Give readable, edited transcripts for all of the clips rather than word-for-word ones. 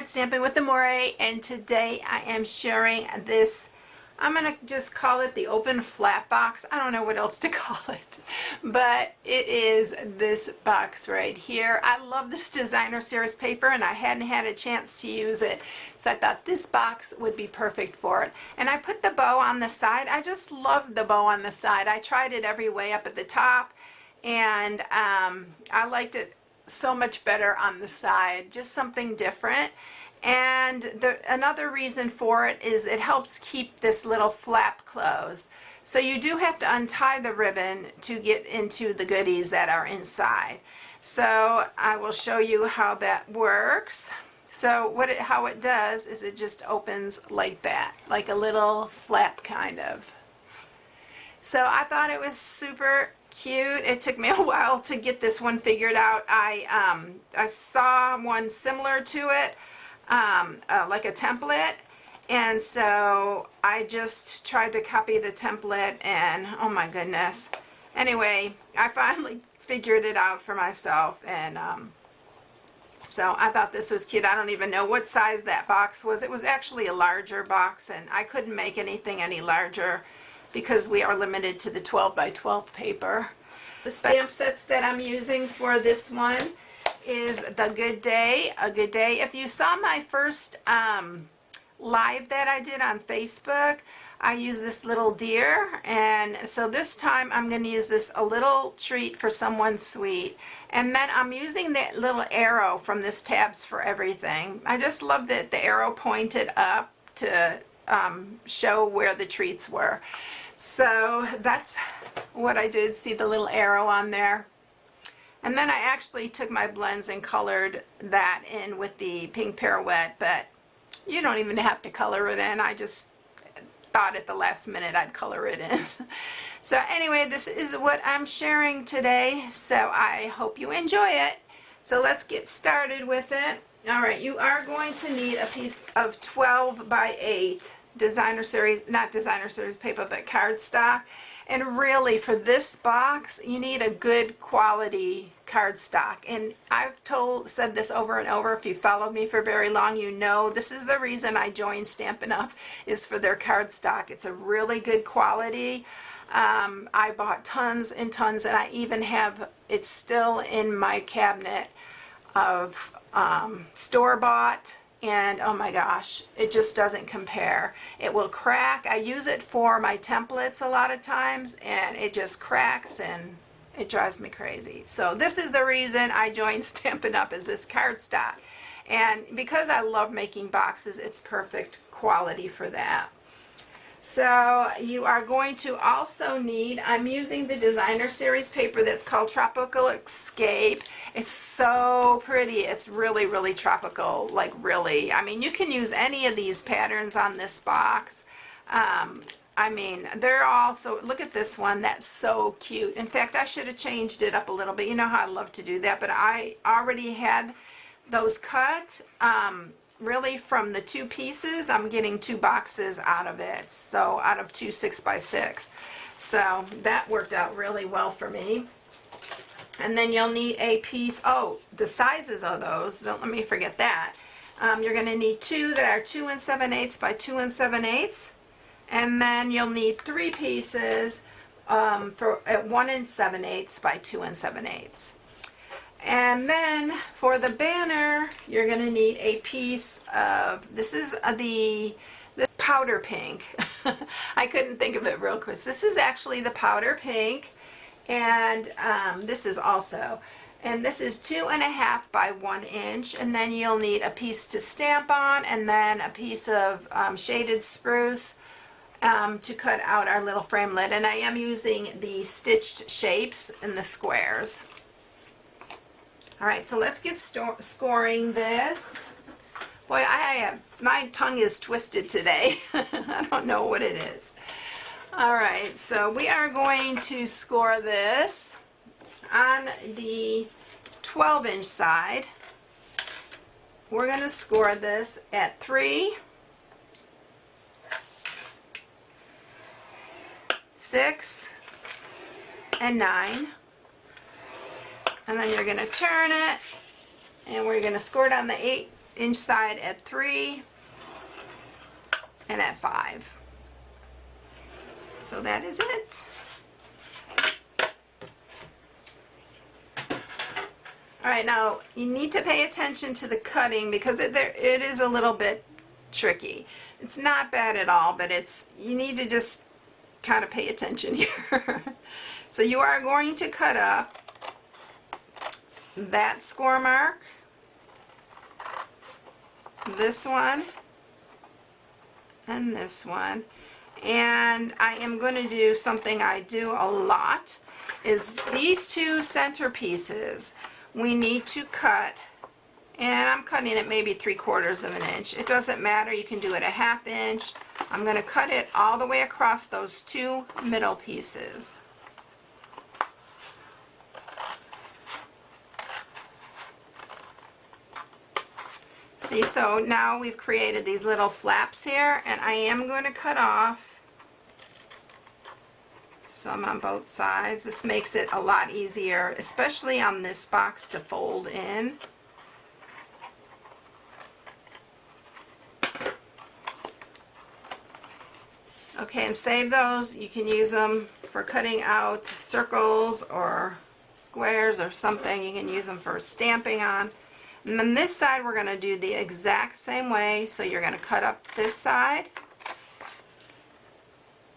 Stamping with Amore, and today I am sharing this. I'm going to just call it the open flat box. I don't know what else to call it, but it is this box right here. I love this designer series paper and I hadn't had a chance to use it, so I thought this box would be perfect for it. And I put the bow on the side. I just love the bow on the side. I tried it every way up at the top, and I liked it so much better on the side, just something different. And another reason for it is it helps keep this little flap closed. So you do have to untie the ribbon to get into the goodies that are inside. So I will show you how that works. So how it does is it just opens like that, like a little flap kind of. So I thought it was super cute. It took me a while to get this one figured out. I saw one similar to it, like a template, and so I just tried to copy the template, and oh my goodness. Anyway, I finally figured it out for myself, and so I thought this was cute. I don't even know what size that box was. It was actually a larger box, and I couldn't make anything any larger because we are limited to the 12 by 12 paper. The stamp sets that I'm using for this one is the Good Day, A Good Day. If you saw my first live that I did on Facebook, I used this little deer, and so this time I'm going to use this A Little Treat for Someone Sweet. And then I'm using that little arrow from this Tabs for Everything. I just love that the arrow pointed up to show where the treats were. So that's what I did. See the little arrow on there? And then I actually took my blends and colored that in with the pink pirouette, but you don't even have to color it in. I just thought at the last minute I'd color it in. So anyway, this is what I'm sharing today, so I hope you enjoy it. So let's get started with it. Alright, you are going to need a piece of 12 by 8 designer series, not designer series paper, but cardstock. And really, for this box, you need a good quality cardstock. And I've said this over and over. If you followed me for very long, you know this is the reason I joined Stampin' Up! Is for their cardstock. It's a really good quality. I bought tons and tons, and I even have it still in my cabinet of store-bought. And oh my gosh, it just doesn't compare. It will crack. I use it for my templates a lot of times, and it just cracks and it drives me crazy. So this is the reason I joined Stampin' Up! Is this cardstock. And because I love making boxes, it's perfect quality for that. So you are going to also need, I'm using the designer series paper that's called Tropical Escape. It's so pretty. It's really, really tropical, like really. I mean, you can use any of these patterns on this box. I mean, they're all so, look at this one. That's so cute. In fact, I should have changed it up a little bit. You know how I love to do that, but I already had those cut. Really, from the two pieces, I'm getting 2 boxes out of it, so out of 2 6x6. So that worked out really well for me. And then you'll need a piece, oh, the sizes of those, don't let me forget that. You're going to need 2 that are 2 7/8 by 2 7/8, and then you'll need 3 pieces for 1 7/8 by 2 7/8. And then for the banner, you're going to need a piece of, this is the powder pink. I couldn't think of it real quick. This is actually the powder pink, and this is also, and this is 2.5 by 1 inch, and then you'll need a piece to stamp on, and then a piece of shaded spruce to cut out our little framelit. And I am using the stitched shapes in the squares. Alright, so let's get scoring this. Boy, my tongue is twisted today. I don't know what it is. Alright, so we are going to score this on the 12-inch side. We're going to score this at 3, 6, and 9. And then you're going to turn it, and we're going to score it on the inch side at 3 and at 5. So that is it. All right, now you need to pay attention to the cutting because it is a little bit tricky. It's not bad at all, but you need to just kind of pay attention here. So you are going to cut up that score mark, this one, and this one. And I am going to do something I do a lot, is these two center pieces we need to cut, and I'm cutting it maybe 3/4 of an inch. It doesn't matter, you can do it a 1/2 inch. I'm going to cut it all the way across those two middle pieces. See, so now we've created these little flaps here, and I am going to cut off some on both sides. This makes it a lot easier, especially on this box, to fold in. Okay, and save those. You can use them for cutting out circles or squares or something. You can use them for stamping on. And then this side we're going to do the exact same way. So you're going to cut up this side.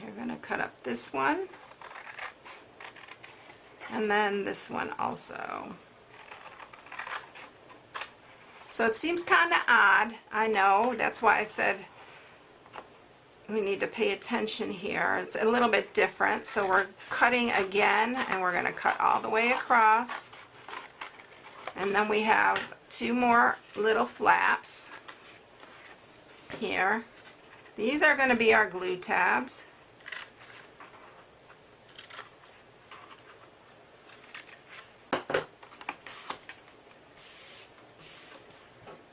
You're going to cut up this one. And then this one also. So it seems kind of odd, I know. That's why I said we need to pay attention here. It's a little bit different. So we're cutting again, and we're going to cut all the way across. And then we have two more little flaps here. These are going to be our glue tabs.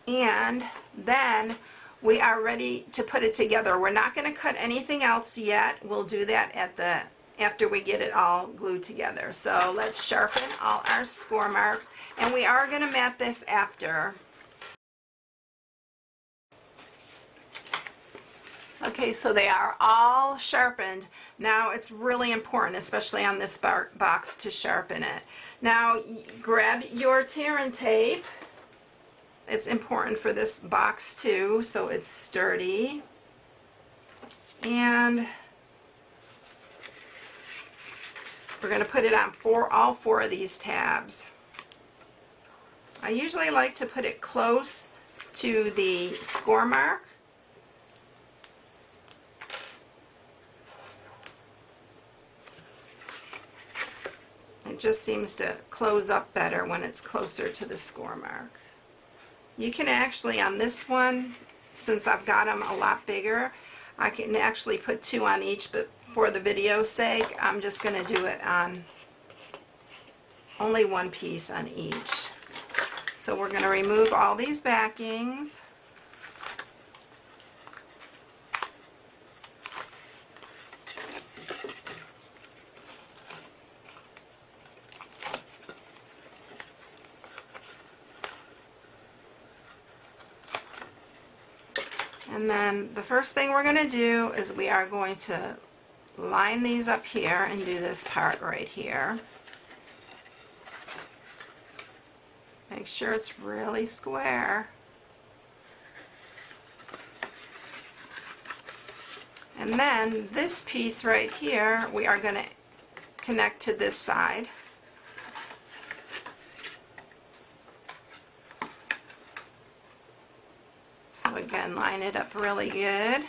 And then we are ready to put it together. We're not going to cut anything else yet. We'll do that after we get it all glued together. So let's sharpen all our score marks, and we are going to mat this after. Okay, so they are all sharpened. Now it's really important, especially on this box, to sharpen it. Now grab your tear and tape. It's important for this box too, so it's sturdy. And we're going to put it on all four of these tabs. I usually like to put it close to the score mark. It just seems to close up better when it's closer to the score mark. You can actually, on this one, since I've got them a lot bigger, I can actually put 2 on each, but for the video's sake, I'm just going to do it on only 1 piece on each. So we're going to remove all these backings. And then the first thing we're going to do is we are going to line these up here and do this part right here. Make sure it's really square. And then this piece right here, we are going to connect to this side. So again, line it up really good.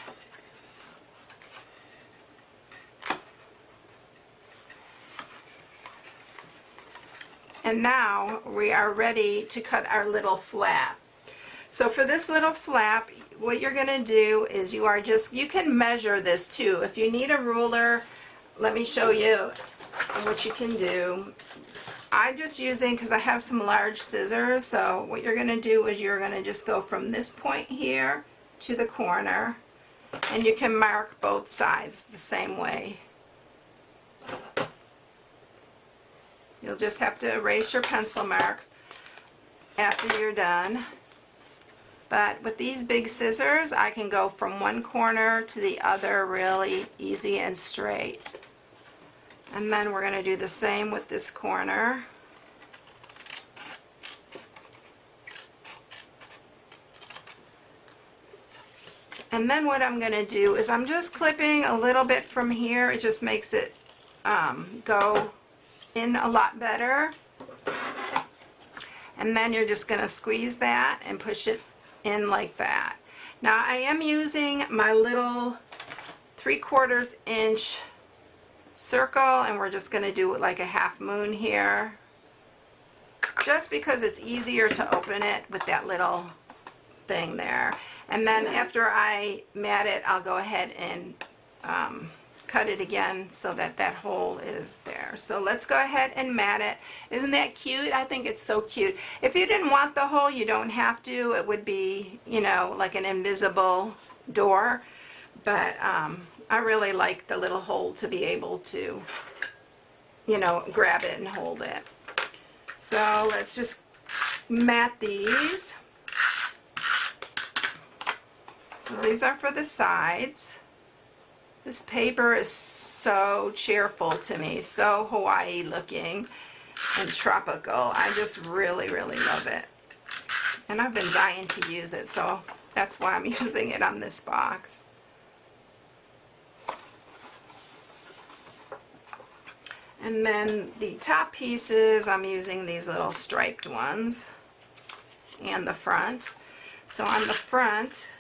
And now we are ready to cut our little flap. So for this little flap, what you're going to do is you can measure this too. If you need a ruler, let me show you what you can do. I'm just using, because I have some large scissors, so what you're going to do is you're going to just go from this point here to the corner, and you can mark both sides the same way. You'll just have to erase your pencil marks after you're done. But with these big scissors, I can go from one corner to the other really easy and straight. And then we're going to do the same with this corner. And then what I'm going to do is I'm just clipping a little bit from here. It just makes it go in a lot better. And then you're just going to squeeze that and push it in like that. Now I am using my little 3/4 inch circle, and we're just going to do it like a half moon here, just because it's easier to open it with that little thing there. And then after I mat it, I'll go ahead and cut it again so that that hole is there. So let's go ahead and mat it. Isn't that cute? I think it's so cute. If you didn't want the hole, you don't have to. It would be, you know, like an invisible door. But I really like the little hole to be able to, you know, grab it and hold it. So let's just mat these. So these are for the sides. This paper is so cheerful to me, so Hawaii looking and tropical. I just really, really love it. And I've been dying to use it, so that's why I'm using it on this box. And then the top pieces, I'm using these little striped ones, and the front. So on the front,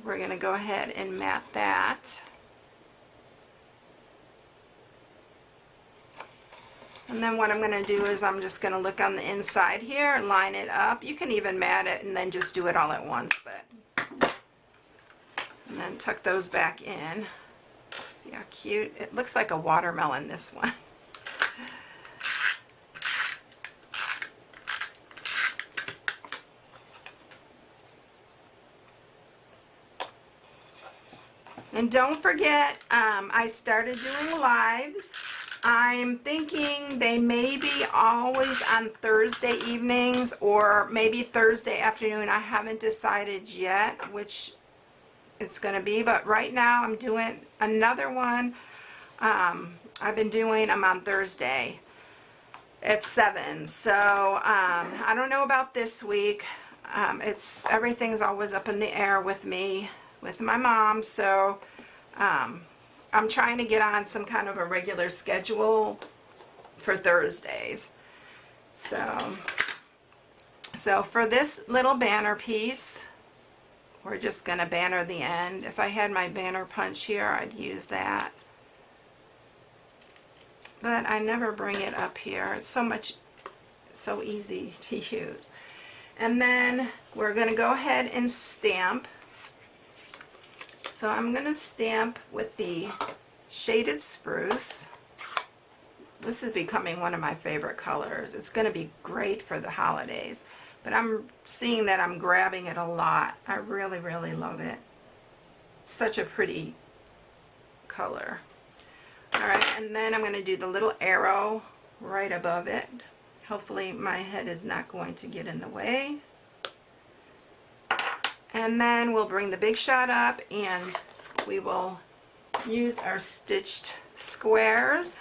we're going to go ahead and mat that. And then what I'm going to do is I'm just going to look on the inside here and line it up. You can even mat it and then just do it all at once, but and then tuck those back in. See how cute? It looks like a watermelon, this one. And don't forget, I started doing lives. I'm thinking they may be always on Thursday evenings or maybe Thursday afternoon. I haven't decided yet which it's going to be, but right now I'm doing another one. I've been doing them on Thursday at 7. So I don't know about this week. Everything's always up in the air with me, with my mom, so I'm trying to get on some kind of a regular schedule for Thursdays. So for this little banner piece, we're just going to banner the end. If I had my banner punch here, I'd use that. But I never bring it up here. It's so easy to use. And then we're going to go ahead and stamp. So I'm going to stamp with the shaded spruce. This is becoming one of my favorite colors. It's going to be great for the holidays. But I'm seeing that I'm grabbing it a lot. I really, really love it. It's such a pretty color. Alright, and then I'm going to do the little arrow right above it. Hopefully my head is not going to get in the way. And then we'll bring the big shot up and we will use our stitched squares.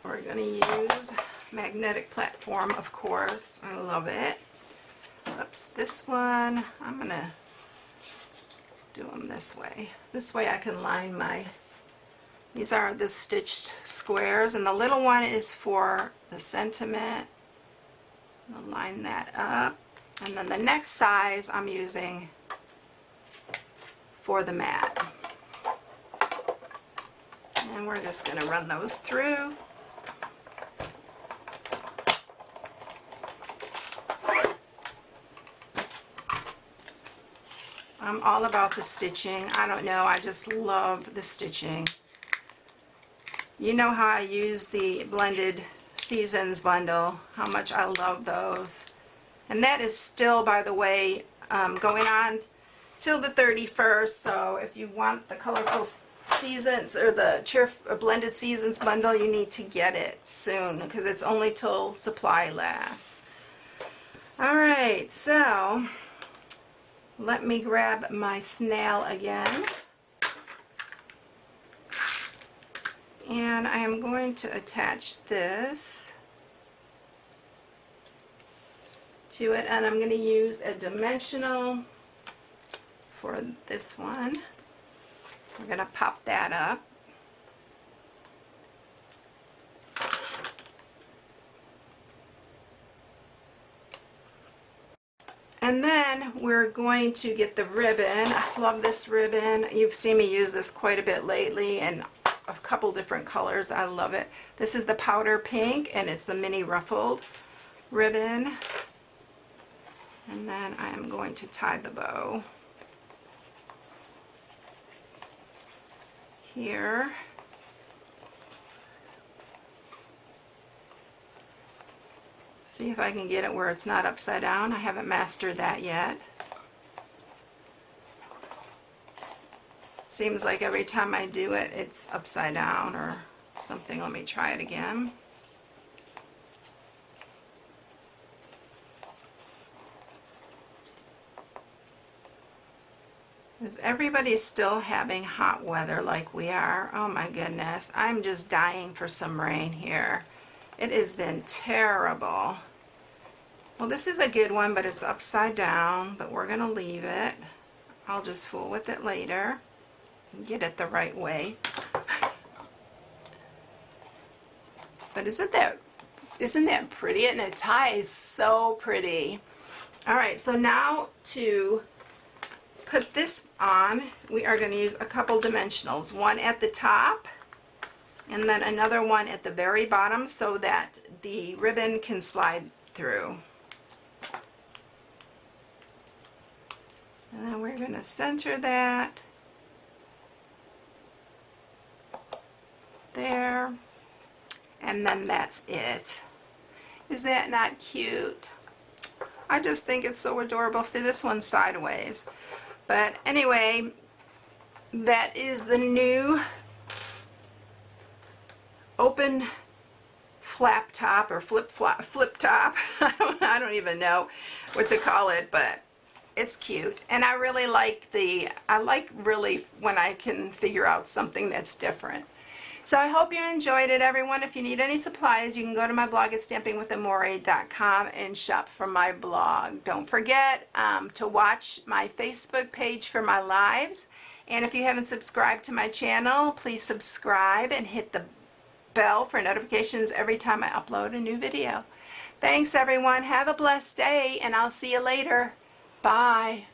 We're going to use magnetic platform, of course. I love it. Oops, this one, I'm going to do them this way. This way I can line these are the stitched squares, and the little one is for the sentiment. I'll line that up. And then the next size I'm using for the mat. And we're just going to run those through. I'm all about the stitching. I don't know, I just love the stitching. You know how I use the Blended Seasons bundle, how much I love those. And that is still, by the way, going on till the 31st. So if you want the colorful seasons or the blended seasons bundle, you need to get it soon because it's only till supply lasts. All right, so let me grab my snail again. And I am going to attach this to it, and I'm going to use a dimensional for this one. We're going to pop that up. And then we're going to get the ribbon. I love this ribbon. You've seen me use this quite a bit lately and a couple different colors. I love it. This is the powder pink and it's the mini ruffled ribbon. And then I am going to tie the bow here. See if I can get it where it's not upside down. I haven't mastered that yet. Seems like every time I do it, it's upside down or something. Let me try it again. Is everybody still having hot weather like we are? Oh my goodness, I'm just dying for some rain here. It has been terrible. Well, this is a good one, but it's upside down, but we're gonna leave it. I'll just fool with it later and get it the right way. But isn't that pretty? And it ties so pretty. All right, so now to put this on, we are going to use a couple dimensionals, one at the top and then another one at the very bottom so that the ribbon can slide through. And then we're going to center that there, and then that's it. Is that not cute? I just think it's so adorable. See, this one's sideways. But anyway, that is the new open flap top or flip top. I don't even know what to call it, but it's cute. And I really like really when I can figure out something that's different. So I hope you enjoyed it, everyone. If you need any supplies, you can go to my blog at stampingwithamore.com and shop from my blog. Don't forget to watch my Facebook page for my lives. And if you haven't subscribed to my channel, please subscribe and hit the bell for notifications every time I upload a new video. Thanks, everyone. Have a blessed day, and I'll see you later. Bye.